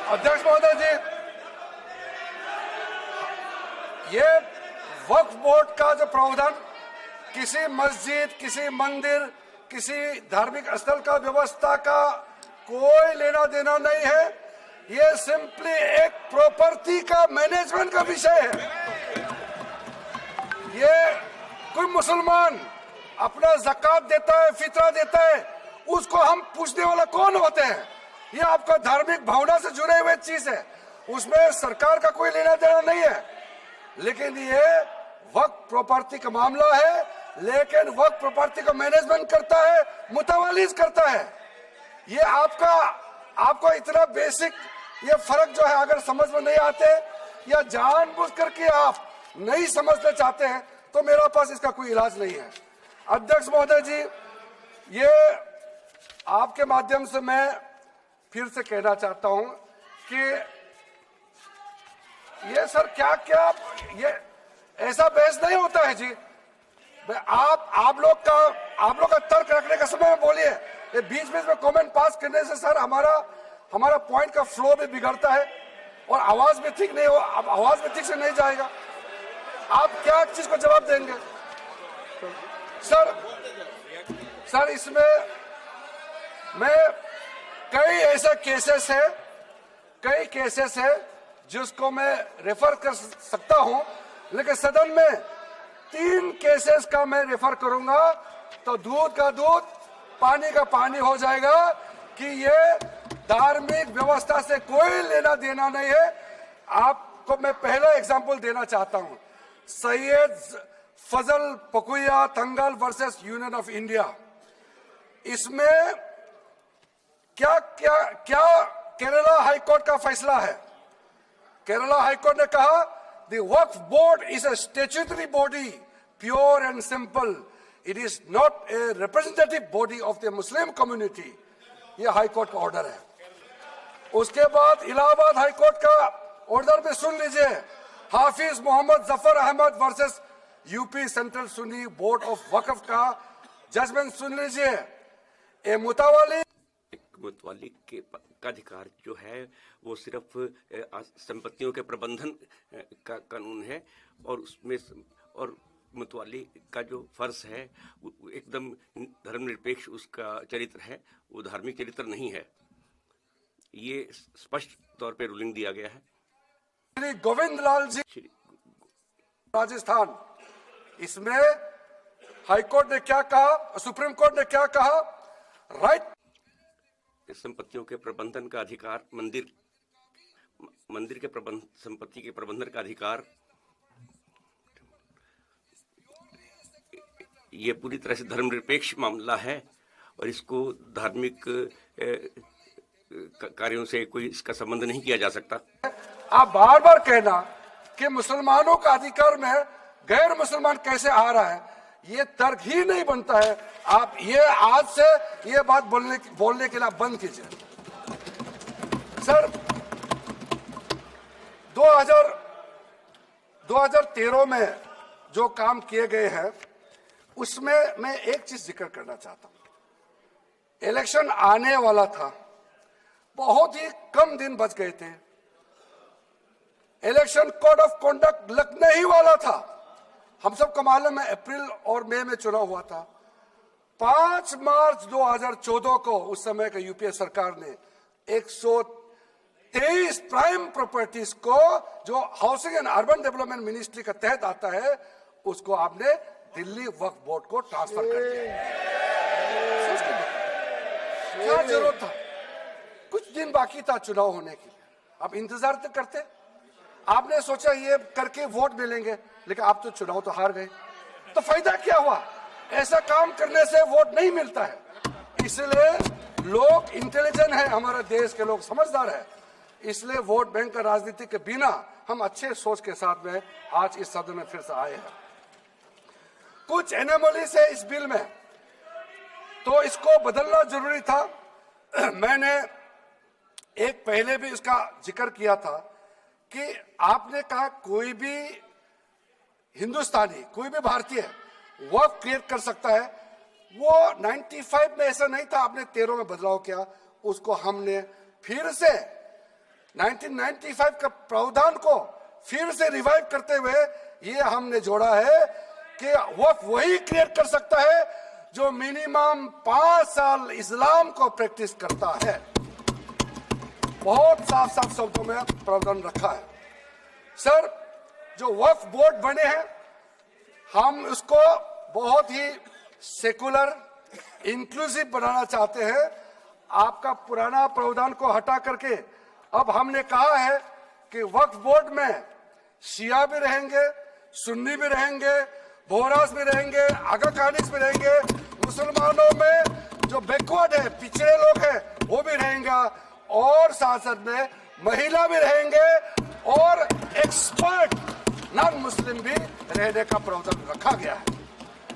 अध्यक्ष महोदय जी, ये वक्फ बोर्ड का जो प्रावधान किसी मस्जिद, किसी मंदिर, किसी धार्मिक स्थल का व्यवस्था का कोई लेना देना नहीं है। ये सिंपली एक प्रॉपर्टी का मैनेजमेंट का विषय है। ये कोई मुसलमान अपना ज़कात देता है, फितरा देता है, उसको हम पूछने वाला कौन होते हैं? ये आपका धार्मिक भावना से जुड़े हुए चीज है, उसमें सरकार का कोई लेना देना नहीं है। लेकिन ये वक्फ प्रॉपर्टी का मामला है, लेकिन वक्फ प्रॉपर्टी का मैनेजमेंट करता है, मुतवालीज करता है। ये आपको इतना बेसिक ये फर्क जो है अगर समझ में नहीं आते या जानबूझ करके आप नहीं समझना चाहते हैं तो मेरा पास इसका कोई इलाज नहीं है। अध्यक्ष महोदय जी, ये आपके माध्यम से मैं फिर से कहना चाहता हूं कि ये सर क्या ये ऐसा बहस नहीं होता है जी। आप लोग का तर्क रखने का समय में बोलिए, ये बीच बीच में कमेंट पास करने से सर हमारा पॉइंट का फ्लो भी बिगड़ता है और आवाज भी ठीक नहीं हो, आवाज भी ठीक से नहीं जाएगा। आप क्या चीज को जवाब देंगे सर? इसमें मैं कई ऐसे केसेस है जिसको मैं रेफर कर सकता हूं, लेकिन सदन में 3 केसेस का मैं रेफर करूंगा तो दूध का दूध, पानी का पानी हो जाएगा कि ये धार्मिक व्यवस्था से कोई लेना देना नहीं है। आपको मैं पहला एग्जांपल देना चाहता हूं, सैयद फजल पकुया Thangal versus union of India. इसमें क्या केरला हाईकोर्ट का फैसला है। केरला हाईकोर्ट ने कहा the Waqf board is a statutory body, pure and simple, it is not a representative body of the Muslim community. यह हाईकोर्ट का ऑर्डर है। उसके बाद इलाहाबाद हाईकोर्ट का ऑर्डर भी सुन लीजिए, Hafiz Mohammad Zafar Ahmad versus UP central Sunni board of Waqf का जजमेंट सुन लीजिए। ए मुतावाली का अधिकार जो है वो सिर्फ संपत्तियों के प्रबंधन का कानून है और उसमें और मुतवाली का जो फर्ज है एकदम धर्मनिरपेक्ष उसका चरित्र है, वो धार्मिक चरित्र नहीं है। ये स्पष्ट तौर पे रूलिंग दिया गया है। श्री गोविंद लाल जी राजस्थान, इसमें हाईकोर्ट ने क्या कहा, सुप्रीम कोर्ट ने क्या कहा? राइट संपत्तियों के प्रबंधन का अधिकार, मंदिर के संपत्ति के प्रबंधन का अधिकार, ये पूरी तरह से धर्मनिरपेक्ष मामला है और इसको धार्मिक कार्यों से कोई इसका संबंध नहीं किया जा सकता। आप बार बार कहना कि मुसलमानों का अधिकार में गैर मुसलमान कैसे आ रहा है, ये तर्क ही नहीं बनता है। आप ये आज से ये बात बोलने के लिए आप बंद कीजिए। सर 2013 में जो काम किए गए हैं उसमें मैं एक चीज जिक्र करना चाहता हूं। इलेक्शन आने वाला था, बहुत ही कम दिन बच गए थे, इलेक्शन कोड ऑफ कॉन्डक्ट लगने ही वाला था। हम सबको मालूम है अप्रैल और मई में चुनाव हुआ था। 5 मार्च 2014 को उस समय का यूपीए सरकार ने 123 प्राइम प्रॉपर्टीज को जो housing and urban development ministry का तहत आता है उसको आपने दिल्ली वक्फ बोर्ड को ट्रांसफर कर दिया। क्या जरूरत था? कुछ दिन बाकी था चुनाव होने के लिए, आप इंतजार तो करते। आपने सोचा ये करके वोट मिलेंगे, लेकिन आप तो चुनाव तो हार गए, तो फायदा क्या हुआ? ऐसा काम करने से वोट नहीं मिलता है। इसलिए लोग इंटेलिजेंट है, हमारे देश के लोग समझदार है, इसलिए वोट बैंक का राजनीति के बिना हम अच्छे सोच के साथ में आज इस सदन में फिर से आए हैं। कुछ एनोमलीज है इस बिल में, तो इसको बदलना जरूरी था। मैंने एक पहले भी इसका जिक्र किया था कि आपने कहा कोई भी हिंदुस्तानी, कोई भी भारतीय वक्फ क्रिएट कर सकता है। वो 95 में ऐसा नहीं था, आपने 13 में बदलाव किया, उसको हमने फिर से 1995 का प्रावधान को फिर से रिवाइव करते हुए ये हमने जोड़ा है कि वक्फ वही क्रिएट कर सकता है जो मिनिमम 5 साल इस्लाम को प्रैक्टिस करता है। बहुत साफ साफ शब्दों में प्रावधान रखा है। सर, जो वक्फ बोर्ड बने हैं हम उसको बहुत ही सेकुलर इंक्लूसिव बनाना चाहते हैं। आपका पुराना प्रावधान को हटा करके अब हमने कहा है कि वक्फ बोर्ड में शिया भी रहेंगे, सुन्नी भी रहेंगे, बोहरास भी रहेंगे, आगा खानिस भी रहेंगे, मुसलमानों में जो बैकवर्ड है, पिछड़े लोग हैं वो भी रहेंगे, और साथ साथ में महिला भी रहेंगे और एक्सपर्ट नॉन मुस्लिम भी रहने का प्रावधान रखा गया है।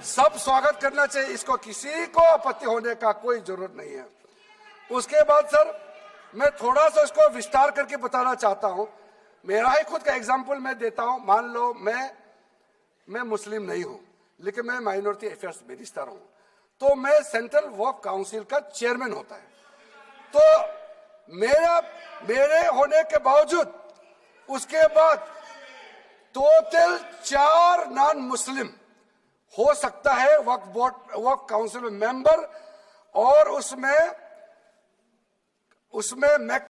सब स्वागत करना चाहिए, इसको किसी को आपत्ति होने का कोई जरूरत नहीं है। उसके बाद सर मैं थोड़ा सा इसको विस्तार करके बताना चाहता हूं। मेरा ही खुद का एग्जांपल मैं देता हूं। मान लो मैं मुस्लिम नहीं हूं, लेकिन मैं माइनॉरिटी अफेयर्स मिनिस्टर हूं, तो मैं सेंट्रल वक्फ काउंसिल का चेयरमैन होता है। तो मेरे होने के बावजूद उसके बाद टोटल 4 नॉन मुस्लिम हो सकता है वक्फ बोर्ड वक्फ काउंसिल में मेंबर, और उसमें